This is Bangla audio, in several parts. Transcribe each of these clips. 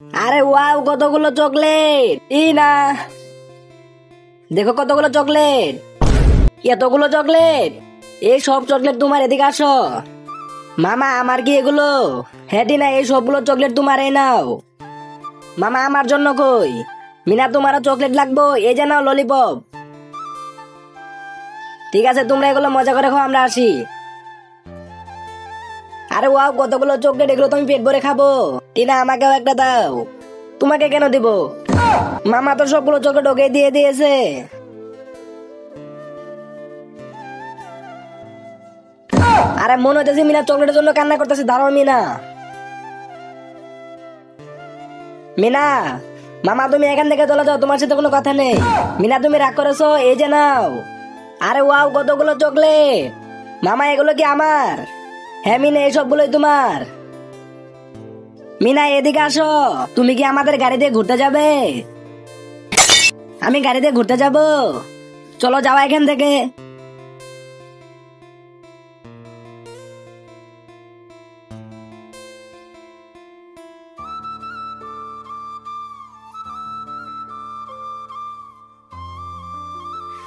আরে ওয়াও, কতগুলো চকলেট! না, দেখো কতগুলো চকলেট, এতগুলো চকলেট! এই সব চকলেট তোমার, এদিকে আসো। মামা, আমার কি এগুলো? হ্যাঁ টিনা, এই সবগুলো চকলেট তোমার, এই নাও। মামা, আমার জন্য কই? মিনা, তোমারও চকলেট লাগবো? এই যে নাও ললিপপ। ঠিক আছে, তোমরা এগুলো মজা করে খাও, আমরা আসি। আরে ওয়াও, কতগুলো চকলেট! এগুলো তুমি পেট ভরে খাবো। টিনা, আমাকেও একটা দাও। তোমাকে কেন দিব? মামা তো সবগুলো চকলেট ওকে দিয়ে দিয়েছে। আরে মনে হইতেছে মিনা চকলেটের জন্য কান্না করতেছে। দাঁড়াও মিনা। মিনা, মামা তুমি এখান থেকে চলে যাও, তোমার সাথে কোনো কথা নেই। মিনা, তুমি রাগ করেছো? এই যে নাও। আরে ওয়াও, কতগুলো চকলেট! মামা, এগুলো কি আমার? হ্যাঁ মিনা, এই সবগুলোই তোমার। মিনা, এদিকে আসো। তুমি কি আমাদের গাড়ি দিয়ে ঘুরতে যাবে? আমি গাড়ি দিয়ে ঘুরতে যাব? চলো, যাওয়া এখান থেকে।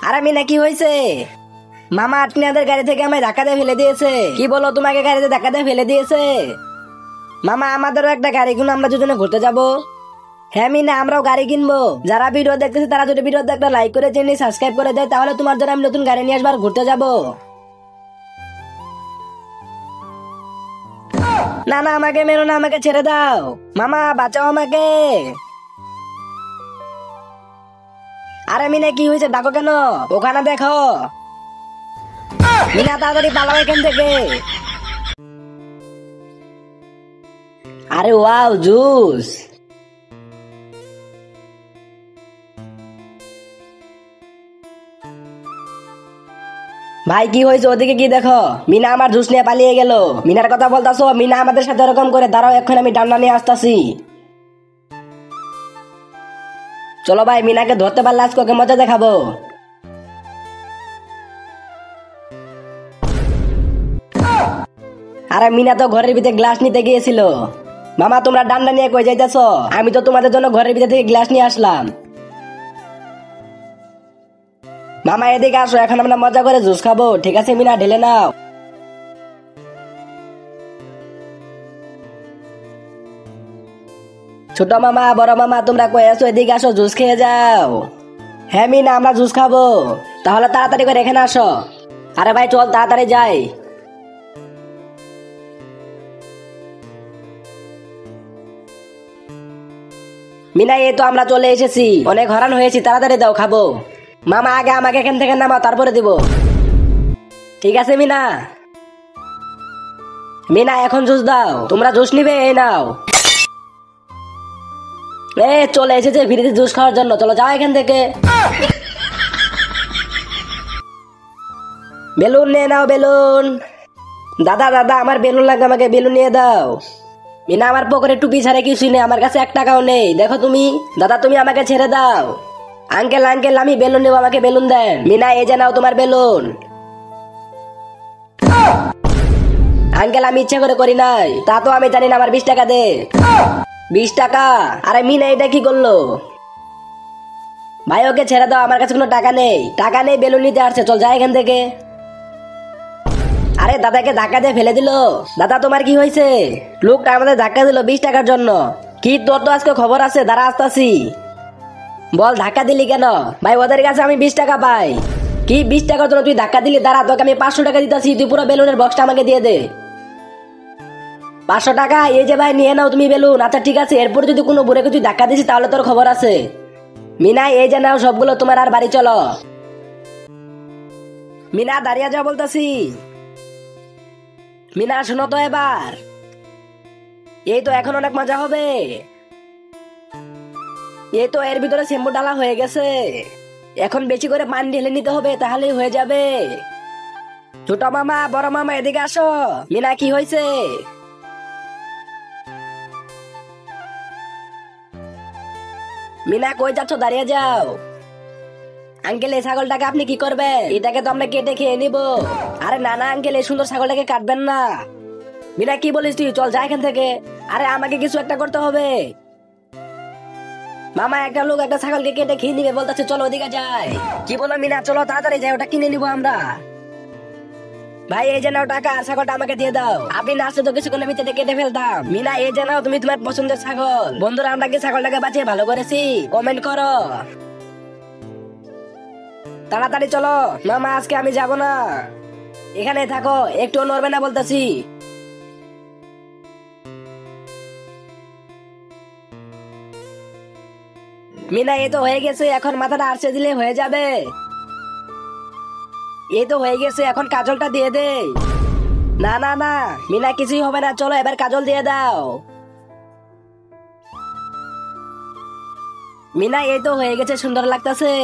আরে মিনা, কি হয়েছে? মামা আপনাদের গাড়ি থেকে আমায় ধাক্কা দিয়ে ফেলে দিয়েছে। কি বলো, তোমাকে গাড়িতে ধাক্কা দিয়ে ফেলে দিয়েছে? মামা, আমাদেরও একটা গাড়ি কিনো, আমরা দুজনে ঘুরতে যাব। হ্যাঁ মিনা, আমরাও গাড়ি কিনবো। যারা ভিডিও দেখতেছে তারা যদি ভিডিওতে একটা লাইক করে চ্যানেল সাবস্ক্রাইব করে দেয়, তাহলে তোমার জন্য আমি নতুন গাড়ি নিয়ে আসবার ঘুরতে যাব। না না, আমাকে মেরো না, আমাকে ছেড়ে দাও। মামা, বাঁচাও আমাকে। আরে মিনা, কি হয়েছে? ডাকো কেন? ওখানে দেখো। মিনা, তাড়াতাড়ি পালাও এখান থেকে। আরে ওয়াও, জুস! ভাই, কি হয়েছে? ওদিকে কি দেখো? মিনা আমার জুস নিয়ে পালিয়ে গেল। মিনার কথা বলতাছো? মিনা আমাদের সাথে এরকম করে? দাঁড়াও, এখন আমি ডান্ডা নিয়ে আসতাছি। চলো ভাই, মিনাকে ধরতে পারলে আজকে ওকে মজা দেখাবো। আরে মিনা তো ঘরের ভিতরে গ্লাস নিতে গিয়েছিল। মামা, তোমরা ডান্ডা নিয়ে কই যাইতেছো? আমি তো তোমাদের জন্য ঘরের ভিতর থেকে গ্লাস নিয়ে আসলাম। মামা, এদিকে আসো, এখন আমরা মজা করে জুস খাবো। ঠিক আছে মিনা, ঢেলে নাও। ছোট মামা, বড় মামা, তোমরা কই আছো? এদিকে আসো, জুস খেয়ে যাও। হ্যাঁ মিনা, আমরা জুস খাবো। তাহলে তাড়াতাড়ি করে এখানে আসো। আরে ভাই চল, তাড়াতাড়ি যাই। মিনা, এই তো আমরা চলে এসেছি। অনেক হরান হয়েছি, তাড়াতাড়ি দাও, খাবো। মামা, আগে আমাকে এখান থেকে নামাও, তারপরে দিব। ঠিক আছে মিনা। মিনা, এখন জুস দাও। তোমরা জুস নিবে? এই নাও। চলে এসেছে ফ্রিতে জুস খাওয়ার জন্য। চলো, যাও এখান থেকে। বেলুন নিয়ে নাও, বেলুন। দাদা দাদা, আমার বেলুন লাগবে, আমাকে বেলুন নিয়ে দাও। মিনা, আমার পকেটে টুপি ছাড়া কিছুই নেই, আমার কাছে 1 টাকাও নেই। দেখো তুমি। দাদা, তুমি আমাকে ছেড়ে দাও। আঙ্কেল আঙ্কেল, আমি বেলুন নেবো, আমাকে বেলুন দেন। মিনা, এই যে নাও তোমার বেলুন। আঙ্কেল, আমি ইচ্ছা করে করি নাই। তা তো আমি জানি না, আমার 20 টাকা দে। 20 টাকা? আরে মিনা, এটা কি করলো? ভাই, ওকে ছেড়ে দাও, আমার কাছে কোনো টাকা নেই। টাকা নেই, বেলুন নিতে আসছে। চল, যাই এখান থেকে। আরে দাদাকে ধাক্কা দিয়ে ফেলে দিল। দাদা, তোমার কি হয়েছে? লোকটা আমাদের ধাক্কা দিল 20 টাকার জন্য। কি, তোর তো আজকে খবর আছে, দাঁড়া আসতাছি। বল, ধাক্কা দিলি কেন? ভাই, ওদের কাছে আমি 20 টাকা পাই। কি 20 টাকার জন্য তুই ধাক্কা দিলি? দাঁড়া, তোকে আমি 500 টাকা দিতেছি, তুই পুরো বেলুনের বক্সটা আমাকে দিয়ে দে। 500 টাকা? এই যে ভাই, নিয়ে নাও তুমি বেলুন। আচ্ছা ঠিক আছে, এরপরে যদি কোনো বুড়েকে তুই ধাক্কা দিছিস তাহলে তোর খবর আছে। মিনা, এই যে নাও সবগুলো তোমার, আর বাড়ি চলো। মিনা, দাঁড়িয়ে যাও বলতাছি। মিনা, শোনো তো এবার। এই তো, এখন অনেক মজা হবে। এই তো, এর ভিতরে শ্যাম্পু ডালা হয়ে গেছে। এখন বেশি করে পানি ঢেলে নিতে হবে, তাহলেই হয়ে যাবে। ছোট মামা, বড় মামা, এদিকে আসো। মিনা, কি হয়েছে? মিনা, কই যাচ্ছ? দাঁড়িয়ে যাও। আঙ্কেল, এই ছাগলটাকে আপনি কি করবেন? এটাকে তো আমরা কেটে খেয়ে নিব। আরে না না আঙ্কেল, এই সুন্দর ছাগলটাকে কাটবেন না। মিনা, কি বলিস তুই? চল, যা এখান থেকে। আরে আমাকে কিছু একটা করতে হবে। মামা একটা লোক একটা ছাগলকে কেটে খেয়ে নিবে বলতেছে, চলো ওদিকে যাই। কি বলো মিনা, চলো তাড়াতাড়ি যাই, ওটা কিনে নিবো আমরা। ভাই এই যে নাও টাকা, আর ছাগলটা আমাকে দিয়ে দাও। আপনি না আসলে তো কিছুক্ষণের ভিতরে কেটে ফেলতাম। মিনা এই যে নাও তুমি তোমার পছন্দের ছাগল। বন্ধুরা আমরা কি ছাগলটাকে বাঁচিয়ে ভালো করেছি? কমেন্ট করো। তাড়াতাড়ি চলো। মামা আজকে আমি যাব না, এখানে থাকো, একটু নড়বে না বলতেছি। মিনা এই তো হয়ে গেছে, এখন মাথাটা আরচে দিলে হয়ে যাবে। এই তো হয়ে গেছে, এখন কাজলটা দিয়ে দে। না না না মিনা, কিছুই হবে না, চলো এবার কাজল দিয়ে দাও। মিনা এই তো হয়ে গেছে, সুন্দর লাগতেছে।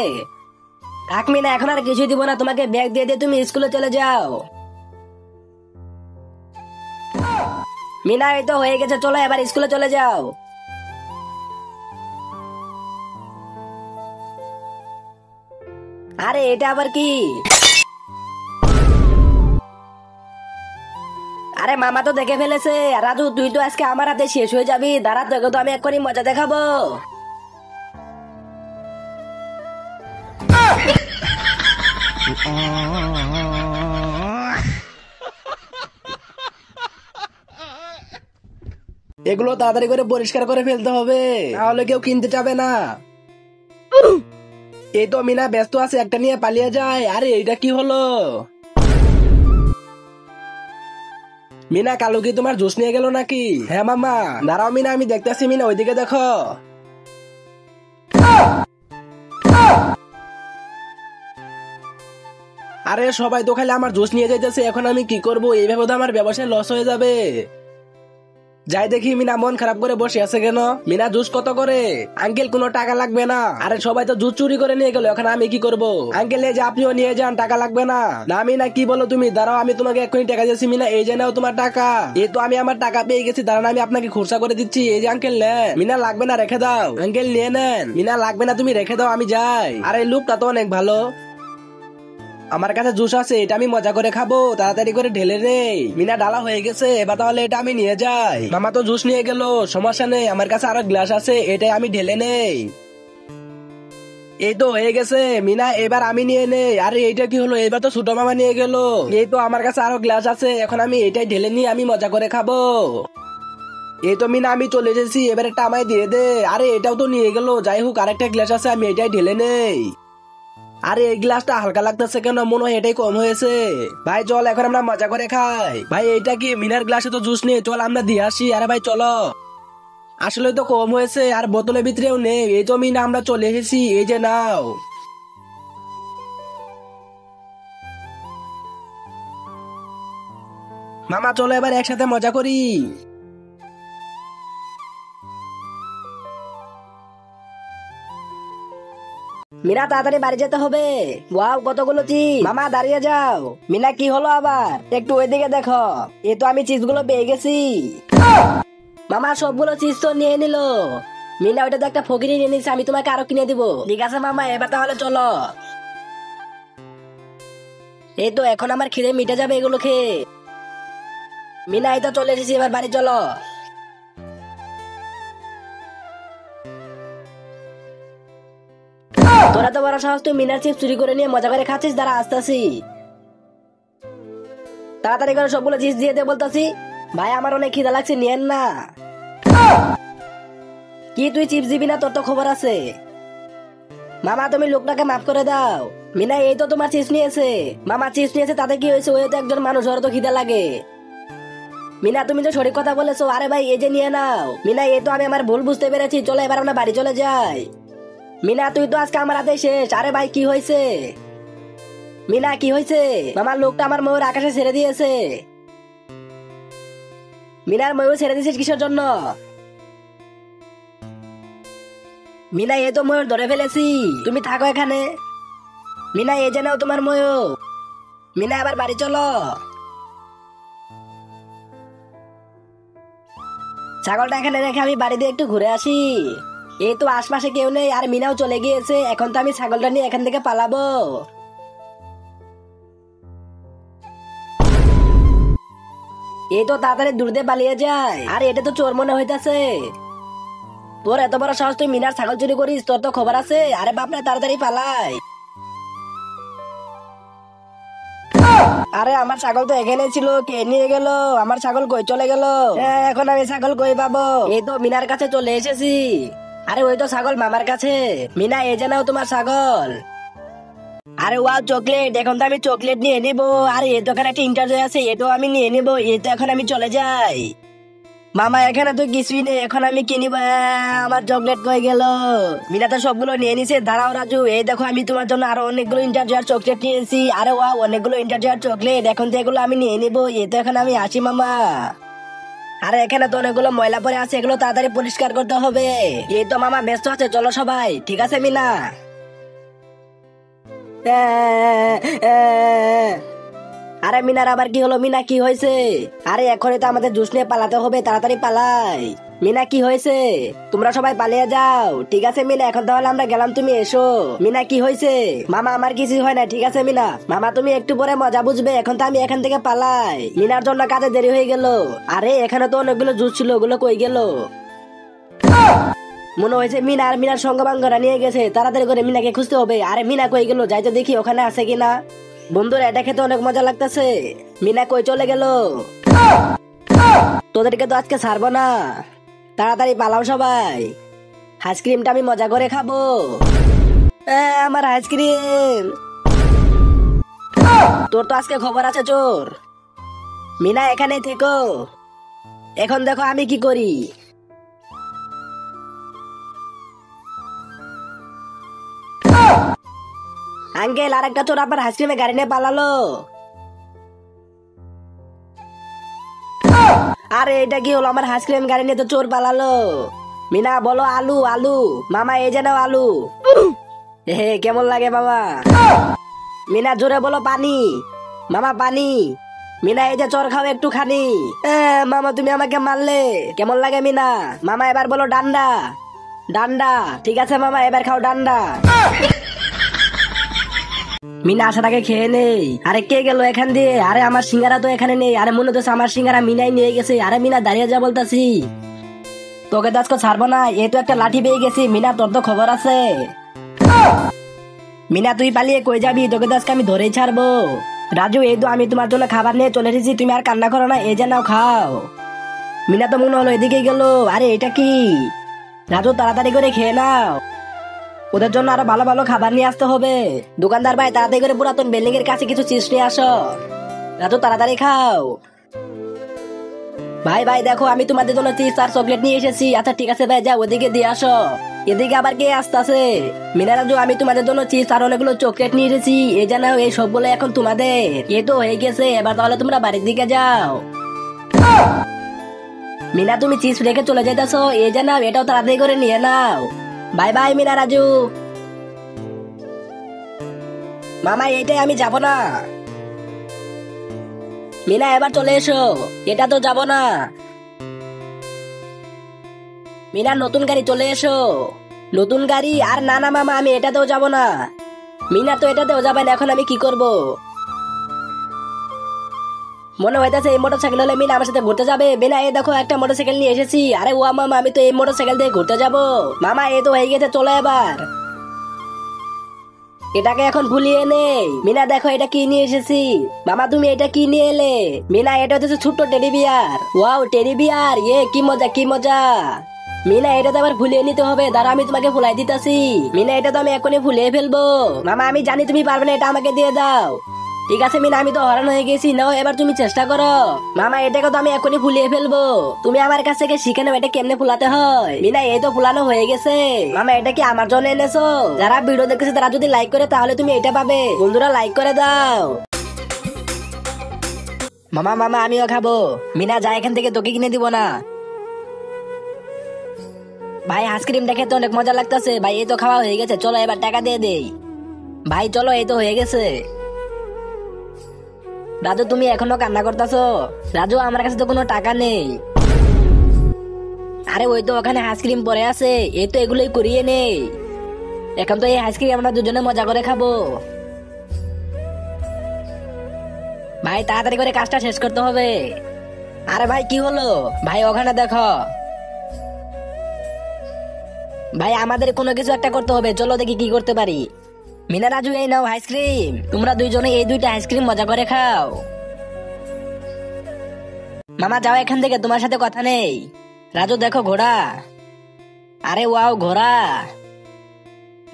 থাক মিনা, এখন আর কিছুই দিব না তোমাকে, ব্যাগ দিয়ে দিয়ে তুমি স্কুলে চলে যাও। মিনা এই তো হয়ে গেছে, চলো এবার স্কুলে চলে যাও। আরে এটা আবার কি? আরে মামা তো দেখে ফেলেছে। রাজু তুই তো আজকে আমার হাতে শেষ হয়ে যাবি, দাঁড়া তোকে তো আমি এক্ষুনি মজা দেখাবো। এগুলো তাড়াতাড়ি করে পরিষ্কার করে ফেলতে হবে, তাহলে কেউ কিনতে যাবে না। এই তো মিনা ব্যস্ত আছে, একটা নিয়ে পালিয়ে যায়। আরে এইটা কি হলো? মিনা কালু কি তোমার জুস নিয়ে গেল নাকি? হ্যাঁ মামা। দাঁড়াও মিনা, আমি দেখতেছি। মিনা ওইদিকে দেখো। আরে সবাই তো খালি আমার জুস নিয়ে যাইতেছে, এখন আমি কি করব? এইভাবে তো আমার ব্যবসায় লস হয়ে যাবে। যাই দেখি মিনা মন খারাপ করে বসে আছে কেন। মিনা জুস কত করে? আঙ্কেল কোনো টাকা লাগবে না। আরে সবাই তো জুস চুরি করে নিয়ে গেল, এখন আমি কি করব? আঙ্কেল এই যে আপনিও নিয়ে যান, টাকা লাগবে না। না মিনা কি বলো তুমি? দাঁড়াও আমি তোমাকে এক্ষুনি টাকা দিচ্ছি। মিনা এই যে নাও তোমার টাকা। এই তো আমি আমার টাকা পেয়ে গেছি, দাঁড়ান আমি আপনাকে খুরসা করে দিচ্ছি। এই যে আঙ্কেল নেন। মিনা লাগবে না, রেখে দাও। আঙ্কেল নিয়ে নেন। মিনা লাগবে না, তুমি রেখে দাও, আমি যাই। আরে লোকটা তো অনেক ভালো। আমার কাছে জুস আছে, এটা আমি মজা করে খাবো, তাড়াতাড়ি করে ঢেলে রে। মিনা ডালা হয়ে গেছে, এবার তাহলে এটা আমি নিয়ে যাই। মামা তো জুস নিয়ে গেল, সমস্যা নেই, আমার কাছে আরো গ্লাস আছে, এটাই আমি ঢেলে নেই। এই তো হয়ে গেছে মিনা, এবার আমি নিয়ে নেই। আরে এইটা কি হলো? এবার তো ছোট মামা নিয়ে গেল। এই তো আমার কাছে আরো গ্লাস আছে, এখন আমি এটাই ঢেলে নিয়ে আমি মজা করে খাবো। এই তো মিনা আমি চলে এসেছি, এবার একটা আমায় দিয়ে দে। আরে এটাও তো নিয়ে গেল, যাই হোক আরেকটা গ্লাস আছে, আমি এটাই ঢেলে নেই। আরে এই গ্লাসটা হালকা লাগতেছে কেন? মনে হয় এটাই কম হয়েছে। ভাই চল এখন আমরা মজা করে খাই। ভাই এইটা কি? মিনার গ্লাসে তো জুস নেই, চল আমরা দিয়ে আসি। আরে ভাই চলো। আসলে তো কম হয়েছে, আর বোতলের ভিতরেও নেই। এই তো মিনা আমরা চলে এসেছি, এই যে নাও। মামা চলো এবার একসাথে মজা করি। মিনা তাড়াতাড়ি বাড়ি যেতে হবে। ওয়াও কতগুলো চিজ। মামা দাঁড়িয়ে যাও। মিনা কি হলো আবার? একটু ওইদিকে দেখো, এই তো আমি চিজ গুলো পেয়ে গেছি। মামা সবগুলো চিজ তো নিয়ে নিল। মিনা ওইটা তো একটা ফকিরি নিয়ে নিচ্ছে, আমি তোমাকে আরো কিনে দিব। ঠিক আছে মামা, এবার তাহলে চলো। এই তো এখন আমার খিদে মিটে যাবে এগুলো খেয়ে। মিনা এই তো চলে এসেছি, এবার বাড়ি চলো। তোরা তো বড় সাহস, তুই মিনার চিপস চুরি করে নিয়ে মজা করে খাচ্ছিস, দাঁড়া আসতেছি। তাড়াতাড়ি করে সবগুলো চিপস দিয়ে দে বলতাছি। ভাই আমার অনেক খিদা লাগছে, নিয়েন না। কি তুই চিপস দিবি না? তোর তো খবর আছে। মামা তুমি লোকটাকে মাফ করে দাও। মিনা এই তো তোমার চিপস নিয়েছে। মামা চিপস নিয়েছে, তাতে কি হয়েছে? ওই তো একজন মানুষ, ওর তো খিদা লাগে। মিনা তুমি তো সঠিক কথা বলেছো। আরে ভাই এই যে নিয়ে নাও। মিনা এই তো আমি আমার ভুল বুঝতে পেরেছি, চলো এবার আমরা বাড়ি চলে যাই। মিনা তুই তো আজকে আমার হাতে শেষ। আরে ভাই কি হয়েছে? মিনা কি হয়েছে? মামার লোকটা আমার ময়ূর আকাশে ছেড়ে দিয়েছে। মিনার ময়ূর ছেড়ে দিয়েছিস কিসের জন্য? মিনা এই তো ময়ূর ধরে ফেলেছি, তুমি থাকো এখানে। মিনা এই যে নাও তোমার ময়ূর। মিনা আবার বাড়ি চলো। ছাগলটা এখানে রেখে আমি বাড়ি দিয়ে একটু ঘুরে আসি। এই তো আশপাশে কেউ নেই, আর মিনাও চলে গিয়েছে। এখন তো আমি ছাগলটা নিয়ে এখান থেকে পালাবো। এই তো তাড়াতাড়ি দূর দিয়ে পালিয়ে যায়। আর এটা তো চোর মনে হইতাছে। তোর এত বড় সাহস, তুই মিনার ছাগল চুরি করিস? তোর তো খবর আছে। আরে বাপরে, তাড়াতাড়ি পালাই। আরে আমার ছাগল তো এখানে ছিল, কে নিয়ে গেল? আমার ছাগল কই চলে গেল? এখন আমি ছাগল কই পাবো? এই তো মিনার কাছে চলে এসেছি। আরে ওই তো ছাগল মামার কাছে। মিনা, এই যে নাও তোমার ছাগল। আরে ওয়াও, চকলেট! এখন তো আমি চকলেট নিয়ে নিবো। আরে এই তো এখানে একটা ইন্টারভিউ আছে, এটাও আমি নিয়ে নিবো। এই তো এখন আমি চলে যাই। মামা, এখানে তো কিছুই নেই, এখন আমি কিনিব? আমার চকলেট কই গেল? মিনা তো সবগুলো নিয়ে নিছে। দাঁড়াও রাজু, এই দেখো আমি তোমার জন্য আরো অনেকগুলো ইন্টারজার চকলেট নিয়েছি। আরে ওয়াও, অনেকগুলো ইন্টারজার চকলেট। এখন তো এগুলো আমি নিয়ে নিবো। এই তো এখন আমি আসি মামা। আরে এখানে তো অনেকগুলো ময়লা পড়ে আছে, এগুলো তাড়াতাড়ি পরিষ্কার করতে হবে। এই তো মামা ব্যস্ত আছে, চলো সবাই। ঠিক আছে মিনা। আরে মিনার আবার কি হলো? মিনা, কি হয়েছে? আরে এখনই তো আমাদের জুস নিয়ে পালাতে হবে, তাড়াতাড়ি পালাই। মিনা, কি হয়েছে? তোমরা সবাই পালিয়ে যাও। ঠিক আছে মিনা, এখন তাহলে আমরা গেলাম, তুমি এসো। মিনা, কি হয়েছে? মামা, আমার কিছু হয় না। ঠিক আছে মিনা। মামা, তুমি একটু পরে মজা বুঝবে। এখন তো আমি এখান থেকে পালাই। মিনার জন্য কাজে দেরি হয়ে গেল। আরে এখানে তো অনেকগুলো জুস ছিল, ওগুলো কই গেল? মনে হয়েছে মিনার সঙ্গবাঙ্গরা নিয়ে গেছে। তাড়াতাড়ি করে মিনাকে খুঁজতে হবে। আরে মিনা কই গেল? যাইতে দেখি ওখানে আছে কিনা। বন্ধুরা, এটা খেতে অনেক মজা লাগতেছে। মিনা কই চলে গেল? তোদেরকে তো আজকে ছাড়বো না। তাড়াতাড়ি পালাও সবাই। আইসক্রিমটা আমি মজা করে খাবো। আমার আইসক্রিম। তোর তো আজকে খবর আছে চোর। মিনা, এখানে থেকো। এখন দেখো আমি কি করি। আঙ্কেল, আর একটা চোর আপনার আইসক্রিমে গাড়ি নিয়ে পালালো। আরে এটা কি হলো? আমার আইসক্রিম গাড়ি নিয়ে তো চোর পালালো। মিনা, বলো আলু আলু। মামা, এই যে নাও আলু। হে, কেমন লাগে মামা? মিনা, জোরে বলো পানি। মামা, পানি। মিনা, এই যে চোর খাও একটু খানি। মামা, তুমি আমাকে মারলে। কেমন লাগে মিনা? মামা, এবার বলো ডান্ডা। ডান্ডা। ঠিক আছে মামা, এবার খাও ডান্ডা। মিনা আসার আগে খেয়ে নেই। আরে কে গেল এখান দিয়ে? আরে আমার সিঙ্গারা তো এখানে নেই। আরে মনে হচ্ছে আমার সিঙ্গারা মিনাই নিয়ে গেছে। আরে মিনা, দাঁড়িয়ে যা বলতাছি। তোকে তো আজকে ছাড়বো না। এই তো একটা লাঠি পেয়ে গেছি। মিনা, তোর তো খবর আছে। মিনা, তুই পালিয়ে কই যাবি? তোকে তো আজকে আমি ধরেই ছাড়বো। রাজু, এই তো আমি তোমার জন্য খাবার নিয়ে চলে এসেছি। তুমি আর কান্না করো না, এই যে নাও খাও। মিনা তো মনে হলো এদিকে গেল। আরে এটা কি? রাজু, তাড়াতাড়ি করে খেয়ে নাও। ওদের জন্য আরো ভালো ভালো খাবার নিয়ে আসতে হবে। দোকানদার ভাই, তাড়াতাড়ি করে পুরাতন বিল্ডিং এর কাছে কিছু চিপস নিয়ে আসো। রাজু, তাড়াতাড়ি খাও। ভাই ভাই, দেখো আমি তোমাদের জন্য চিপস আর চকলেট নিয়ে এসেছি। আচ্ছা ঠিক আছে ভাই, যাও ওদিকে দিয়ে আসো। এদিকে আবার কে আসতেছে? মিনা, রাজু, আমি তোমাদের জন্য চিপস আর অনেকগুলো চকলেট নিয়ে এসেছি। এই জানাও, এই সবগুলো এখন তোমাদের। এ তো হয়ে গেছে, এবার তাহলে তোমরা বাড়ির দিকে যাও। মিনা, তুমি চিপস রেখে চলে যাইতেছো। এই জানাও, এটাও তাড়াতাড়ি করে নিয়ে নাও। Bye bye Meena, Raju. মামা, এইটাই আমি যাব না। মিনা, এবার চলে এসো। এটা তো যাব না। মিনা, নতুন গাড়ি চলে এসো। নতুন গাড়ি? আর না না মামা, আমি এটাতেও যাব না। মিনা তো এটাতেও যাবে না, এখন আমি কি করব? মনে হইতেছে এই মোটরসাইকেল হলে মিনা আমার সাথে ঘুরতে যাবে। মিনা, এই দেখো একটা মোটরসাইকেল নিয়ে এসেছি। আরে ওয়া মামা, আমি তো এই মোটরসাইকেল দিয়ে ঘুরতে যাব। মামা, এই তো হয়ে গেছে, চলো এবার। এটাকে এখন ভুলিয়ে নেই। মিনা, দেখো এটা কি নিয়ে এসেছি। মামা, তুমি এটা কি নিয়ে এলে? মিনা, এটা হচ্ছে ছোট্ট teddy bear. Wow, teddy bear! এ কি মজা, কি মজা। মিনা, এটা তো আবার ভুলিয়ে নিতে হবে। দাঁড়া, আমি তোমাকে ভুলাই দিতেছি। মিনা, এটা তো আমি এখনই ভুলিয়ে ফেলবো। মামা, আমি জানি তুমি পারবে না, এটা আমাকে দিয়ে দাও। ঠিক আছে মিনা, আমি তো হরান হয়ে গেছি। নাও, এবার তুমি চেষ্টা করো। মামা, এটাকে তো আমি এখনই ভুলিয়ে ফেলবো। তুমি আমার কাছ থেকে শিখে নাও এটা কেমনে ফুলাতে হয়। মিনা, এই তো ফুলানো হয়ে গেছে। মামা, এটা কি আমার জন্য এনেছো? যারা ভিডিও দেখেছে তারা যদি লাইক করে তাহলে তুমি এটা পাবে। বন্ধুরা, লাইক করে দাও। মামা মামা, আমিও খাবো। মিনা, যা এখান থেকে, তোকে কিনে দিব না। ভাই, আইসক্রিমটা খেতে অনেক মজা লাগতেছে। ভাই, এই তো খাওয়া হয়ে গেছে, চলো এবার টাকা দিয়ে দেই। ভাই চলো, এই তো হয়ে গেছে। রাজু, তুমি এখনো কান্না করতেছো? রাজু, আমার কাছে তো কোনো টাকা নেই। আরে ওই তো ওখানে আইসক্রিম পরে আছে, এই তো এগুলোই করিয়ে নেই। এখন তো এই আইসক্রিম আমরা দুজনে মজা করে খাবো। ভাই, তাড়াতাড়ি করে কাজটা শেষ করতে হবে। আরে ভাই, কি হলো? ভাই, ওখানে দেখো। ভাই আমাদের কোনো কিছু একটা করতে হবে, চলো দেখি কি করতে পারি। মিনা রাজু এই নাও আইসক্রিম, তোমরা দুইজনে এই দুইটা আইসক্রিম মজা করে খাও। মামা যাও এখান থেকে, তোমার সাথে কথা নেই। রাজু দেখো ঘোড়া, আরে ওয়াও ঘোড়া।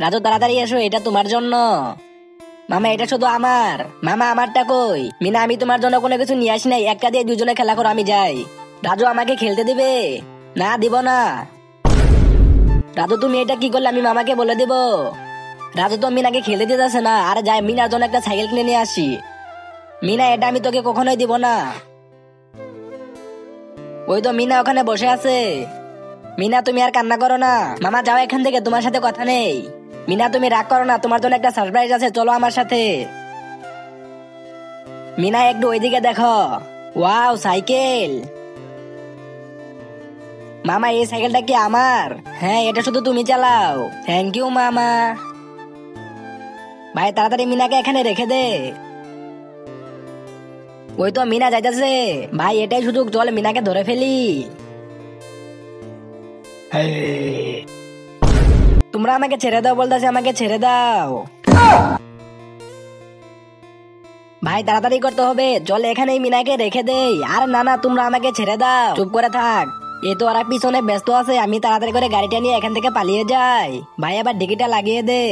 রাজু তাড়াতাড়ি এসো, এটা তোমার জন্য। মামা এটা শুধু আমার। মামা আমারটা কই? মিনা আমি তোমার জন্য কোনো কিছু নিয়ে আসি নাই, একটা দিয়ে দুজনে খেলা করো, আমি যাই। রাজু আমাকে খেলতে দিবে? না দিব না। রাজু তুমি এটা কি করলে, আমি মামাকে বলে দিব। রাজু তো মিনাকে খেলতে দিতেছে না, আরে যাই মিনার জন্য একটা সাইকেল কিনে নিয়ে আসি। মিনা এটা আমি তোকে কখনোই দিব না। ওই তো মিনা ওখানে বসে আছে। মিনা তুমি আর কান্না করো না, মামা যাও এখান থেকে, তোমার সাথে কথা নেই। মিনা তুমি রাগ করো না, তোমার জন্য একটা সারপ্রাইজ আছে, চলো আমার সাথে। মিনা একটু ওইদিকে দেখো, ওয়াও সাইকেল। মামা এই সাইকেলটা কি আমার? হ্যাঁ এটা শুধু তুমি চালাও। থ্যাংক ইউ মামা। ভাই তাড়াতাড়ি মিনাকে এখানে রেখে দে। ওই তো মিনা যাইতেছে। ভাই এটাই সুযোগ, চল মিনাকে ধরে ফেলি। তোমরা আমাকে ছেড়ে দাও বলতেছে, আমাকে ছেড়ে দাও। ভাই তাড়াতাড়ি করতে হবে, চল এখানেই মিনাকে রেখে দেই। আর না না তোমরা আমাকে ছেড়ে দাও, চুপ করে থাক। এ তো ওরা পিছনে ব্যস্ত আছে, আমি তাড়াতাড়ি করে গাড়িটা নিয়ে এখান থেকে পালিয়ে যাই। ভাই আবার ডিকিটা লাগিয়ে দে।